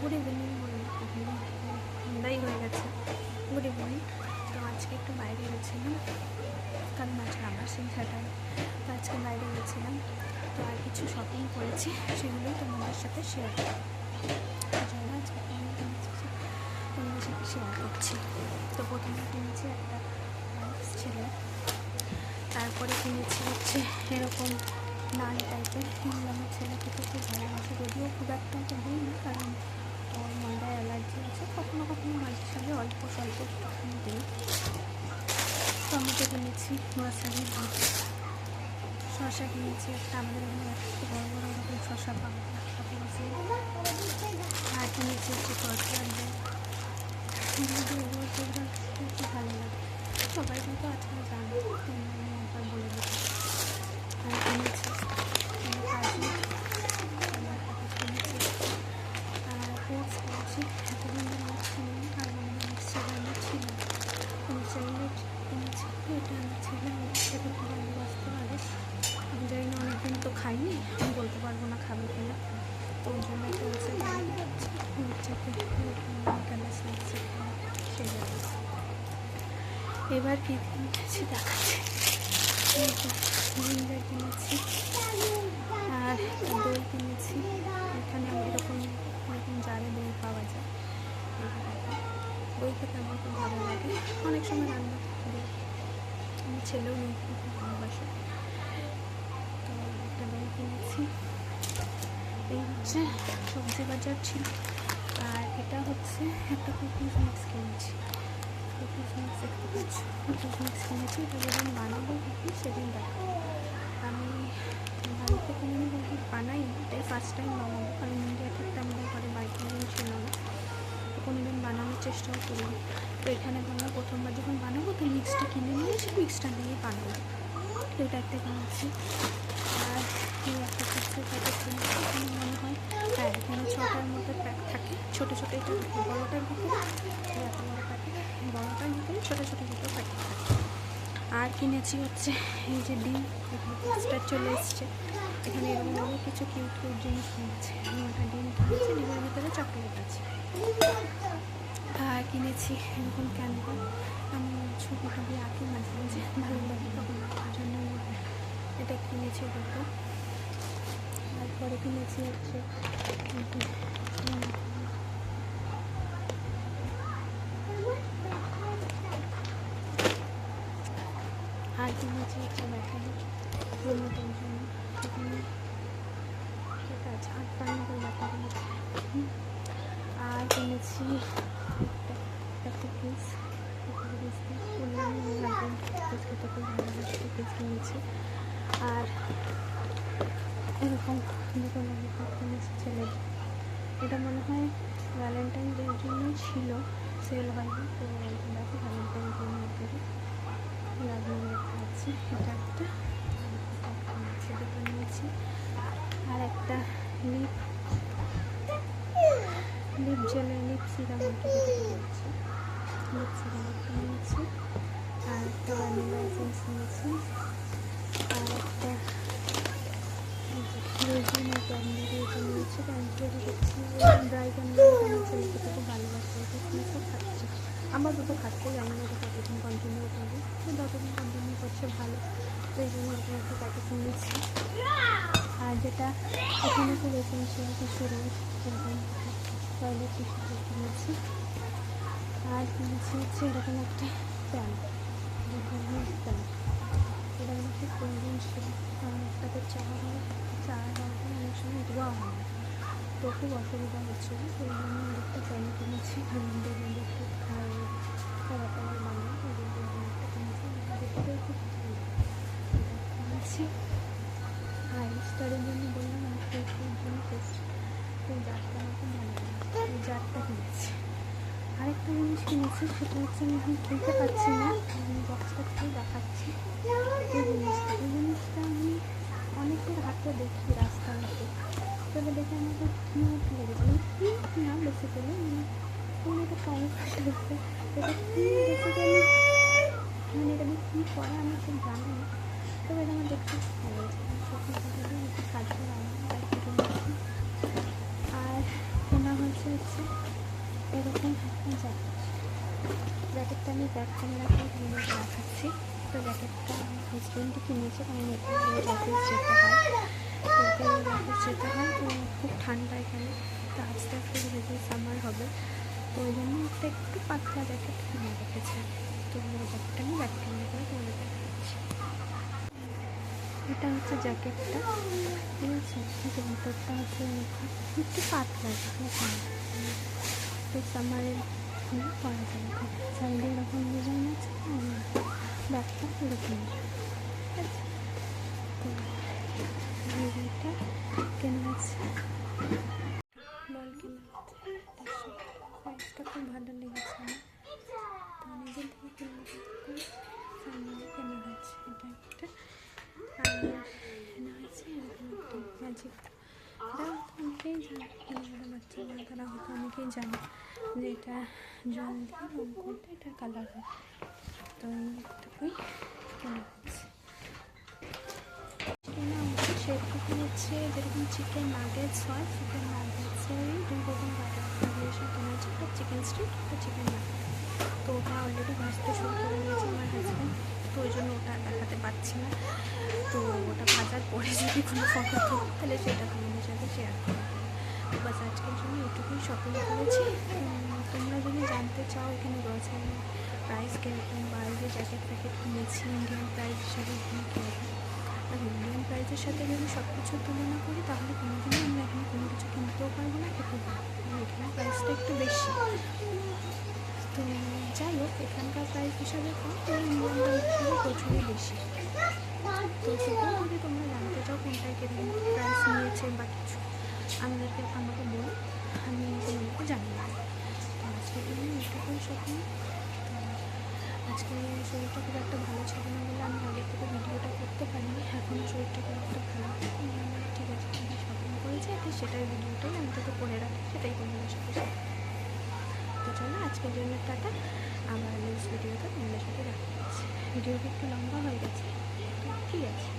Good evening সন্ধ্যাই হয়ে গেছে। Good evening. তো আজকে একটু বাইরে গেছিলাম, কারণ আজকে আমার সেই স্যাটারডে, তো আজকে বাইরে গেছিলাম। তো আর কিছু শপিং করেছি, সেগুলোই তোমাদের সাথে শেয়ার করব। আজকে তোমাদের সাথে শেয়ার করছি। তো প্রথমে কিনেছি একটা ছেলে, তারপরে কিনেছি হচ্ছে এরকম নান টাইপের। এগুলো আমার ছেলে খেতে খুব ভালোবাসে, যদিও খুব একটা তো দিই না, কারণ ওর ময়দায় অ্যালার্জি আছে। কখনো কখনো মাঝে সাথে অল্প স্বল্প একটুখানি দিই। টমেটো কিনেছি, মশারি, শসা কিনেছি একটা, আমাদের এখানে একটু বড়ো বড়ো রকম শসা পাওয়া একটা কিনেছি। আর কিনেছি হচ্ছে কচুর ডাল। এগুলো যেগুলো খুব ভালো লাগে, সবাই কিন্তু আজকাল জানে, আমি একবার বলে দিচ্ছি। আর কিনেছি কাজু, কিনেছি আর ওটস কিনেছি। এতদিন ওটস কিনি, কারণ আমাদের মিক্সচার ছিল, মিক্সচার কিনেছি। এটা আমার ছেলে খেতে খুব ভালোবাসতে পারে। আমি জানি না, অনেকদিন তো খাইনি, আমি বলতে পারবো না খাবে কিনা, তো ওই জন্য একটা ওটসের সেই জন্য। এবার কী কিনেছি দেখাচ্ছি। ভিনেগার কিনেছি আর দই কিনেছি। এখানে এরকম এরকম জারে দই পাওয়া যায়। দই খেতে আমার খুব ভালো লাগে, অনেক সময় রান্না করি, আমার ছেলেও দই খেতে খুব ভালোবাসে। তো একটা দই কিনেছি। এই হচ্ছে সবজি বাজার ছিল। আর এটা হচ্ছে একটা কুকিজ মিক্স কিনেছি। কুকিজ মিক্স দেখতে পাচ্ছি, কুকিজ মিক্স কিনেছি। এটা যেদিন বানাবো কুকিজ সেদিন দেখো। আমি বাড়িতে কোনোদিন কুকিজ বানাই, এটাই ফার্স্ট টাইম বানাবো, কারণ ইন্ডিয়া থেকে আমাদের ঘরে বাইক ছিল না, তো কোনোদিন বানানোর চেষ্টাও করিনি। তো এখানে আমরা প্রথমবার যখন বানাবো, তো মিক্সটা কিনে নিয়েছি, মিক্সটা দিয়ে বানাবো। তো এটা একটা কিনেছি। আর এই একটা চিপসের প্যাকেট কিনেছি। এখানে মনে হয় হ্যাঁ, এখানে 6টার মতো প্যাক থাকে, ছোটো ছোটো। এটা বড়োটার ভিতরে, এত বড়ো প্যাকেট, বড়োটার ভিতরে ছোটো ছোটো দুটো প্যাকেট থাকে। আর কিনেছি হচ্ছে এই যে ডিম, এখানে পোস্টার চলে এসছে। এখানে এরকমভাবে কিছু কিউট কিউট জিনিস কিনেছি। একটা ডিম কিনেছি, ডিমের ভিতরে চকলেট আছে। আর কিনেছি এরকম ক্যানভা, আমি ছবি টবি আঁকি মাঝে মাঝে, ভালো লাগে তখন, তার জন্য এটা কিনেছি দুটো। তারপরে কিনেছি হচ্ছে আর কিনেছি হচ্ছে ব্যাটারি রিমোটের জন্য। এখানে ঠিক আছে, 8 নম্বর ব্যাটারি। আর কিনেছি একটা কুকিজ, বললাম কুকিজ খেতে খুব ভালোবাসি, কুকিজ কিনেছি। আর এরকম দুটো ললিপপ কিনেছি ছেলের। এটা মনে হয় ভ্যালেন্টাইন ডের জন্যই ছিল, সেল হয়নি। তো দেখো ভ্যালেন্টাইন ডে মার্কেটে লাগিয়ে রেখে আছি। এটা একটা কিনেছি, দুটো নিয়েছি। আর একটা লিপ জেলের লিপ সিরাম নিয়েছি, লিপ সিরাম একটা নিয়েছি। আর একটা ভ্যানিলা এসেন্স নিয়েছি। আর একটা রেজিনা ক্যান্ডেল, এটা নিয়েছি। ক্যান্ডেল হচ্ছে ড্রাই ক্যান্ডেল, আমার ছেলে খেতে খুব ভালোবাসে, এটা কিনেছে, খাচ্ছি। আমার দুটো খাচ্ছে, জানি না এটা কতদিন কন্টিনিউ করবে, যতদিন কন্টিনিউ করছে ভালো, তো এই জন্য এরকম একটা প্যাকেট নিয়েছি। আর যেটা এখানে খুব এসেন্সিয়াল কিছু রয়েছে, এরকম টয়লেট টিস্যু কিনেছি। আর কিনেছি হচ্ছে এরকম একটা প্যান, প্যান। এটা আমার খুব প্রয়োজন ছিল, কারণ একটাতে চা হয়, চা হওয়ার পর অনেক সময় ধোয়া হয় না, তো খুব অসুবিধা হচ্ছিলো। তো এই জন্য একটা প্যান কিনেছি, একটু খাবার টাবার বানাই, ওই জন্য একটা কিনেছি। দেখতেও খুব ভালো কিনেছি। আর ইস্টারের জন্য বললাম, আমার ফেসের জন্য টেস্ট, এই জারটা আমার খুব ভালো লাগে, এই জারটা কিনেছি। আরেকটা জিনিস কিনেছি, সেটা হচ্ছে আমি এখন খুলতে পারছি না, আমি বক্সটা খুলে দেখাচ্ছি। এই জিনিসটা আমি অনেকের হাতে দেখি রাস্তাঘাটে, তবে দেখে আমার খুব কিউট লেগেছে। কিউট না বেসিক্যালি, মানে এটা কমফর্ট লাগছে। এটা কি বেসিক্যালি, মানে এটা দিয়ে কী করে আমি ঠিক জানি না, তবে এটা আমার দেখতে ভালো লাগছে। সত্যি কথা দিয়ে একটু কাজে লাগে, তাই কেটে নিচ্ছি। আর কেনা হয়েছে হচ্ছে এরকম একটা জ্যাকেট। জ্যাকেটটা আমি ব্যাক ক্যামেরা করে ভিডিওতে দেখাচ্ছি। তো জ্যাকেটটা আমার হাজব্যান্ডই কিনেছে, কারণ এতে রোজ অফিস যেতে হয়, তো রোজ অফিস যেতে হয়, তো খুব ঠান্ডা এখানে। তো আস্তে আস্তে যেহেতু সামার হবে, তো ওই জন্য একটা একটু পাতলা জ্যাকেট কিনে রেখেছে। তো জ্যাকেটটা আমি ব্যাক ক্যামেরা করে তোমাদের দেখাচ্ছি। এটা হচ্ছে জ্যাকেটটা, ঠিক আছে। কিন্তু ভিতরটা হচ্ছে একটু পাতলা, তো সামারের পরা যাবে। সাইডে এরকম ডিজাইন আছে, ব্যাগটা এরকম, ঠিক আছে। তো এটা কেনা আছে, বল কেনা আছে, প্রাইসটা খুব ভালো লেগেছে আমার, তো অনেকদিন থেকে সামনে কেনা হয়েছে। এটা একটা আর কেনা হয়েছে এরকম একটা ম্যাজিক। এটা অনেকেই জানে, যারা বাচ্চা না তারা হয়তো অনেকেই জানে যে এটা জল দিয়ে রং করলে এটা কালার হয়। তো এইটুকুই কেনা হয়েছে। কেনা হচ্ছে সেটুকু হচ্ছে যেরকম চিকেন নাগেটস হয়, চিকেন নাগেটসেরই দুই রকম ভ্যারিয়েশন কেনা হচ্ছে, একটা চিকেন স্ট্রিট, একটা চিকেন নাগেট। তো ওটা অলরেডি ভাজতে শুরু করে দিয়েছে আমার হাজব্যান্ড, তো ওই জন্য ওটা দেখাতে পারছি না। তো ওটা ভাজার পরে যদি কোনো ফটো তুলি তাহলে সেটা তোমাদের সাথে শেয়ার করবো। বাস আজকের জন্য এটুকুই শপিং করেছি। তোমরা যদি জানতে চাও এখানে গ্রসারি প্রাইস কীরকম, বা এই যে জ্যাকেট প্যাকেট কিনেছি ইন্ডিয়ান প্রাইস হিসাবে কীরকম, আর ইন্ডিয়ান প্রাইসের সাথে যদি সব কিছু তুলনা করি তাহলে কোনোদিনই আমরা এখানে কোনো কিছু কিনতেও পারবো না, খেতেও পারবো না, এখানে প্রাইসটা একটু বেশি। তো যাই হোক, এখানকার প্রাইস হিসাবে কম, ইন্ডিয়ান প্রাইস হিসাবে প্রচুরই বেশি। তো সেটাও যদি তোমরা জানতে চাও কোনটায় কিরকম প্রাইস নিয়েছে বা কিছু, আমাকে বলো, আমি তোমাদেরকে জানিয়ে দেবো। তো আজকের জন্য এটুকুই শপিং। তো আজকে শরীরটা খুব একটা ভালো ছিল না বলে আমি আগে থেকে ভিডিওটা করতে পারিনি, এখনও শরীরটা খুব একটা ভালো। ঠিক আছে, আমি শপিং করেছি, তো সেটাই ভিডিওটাই আমি তোকে করে রাখি, সেটাই তোমাদের সাথে শেয়ার। তো চলো আজকের জন্য টাটা, আবার নেক্সট ভিডিওতে তোমাদের সাথে দেখা হচ্ছে। ভিডিওটা একটু লম্বা হয়ে গেছে, ঠিক আছে।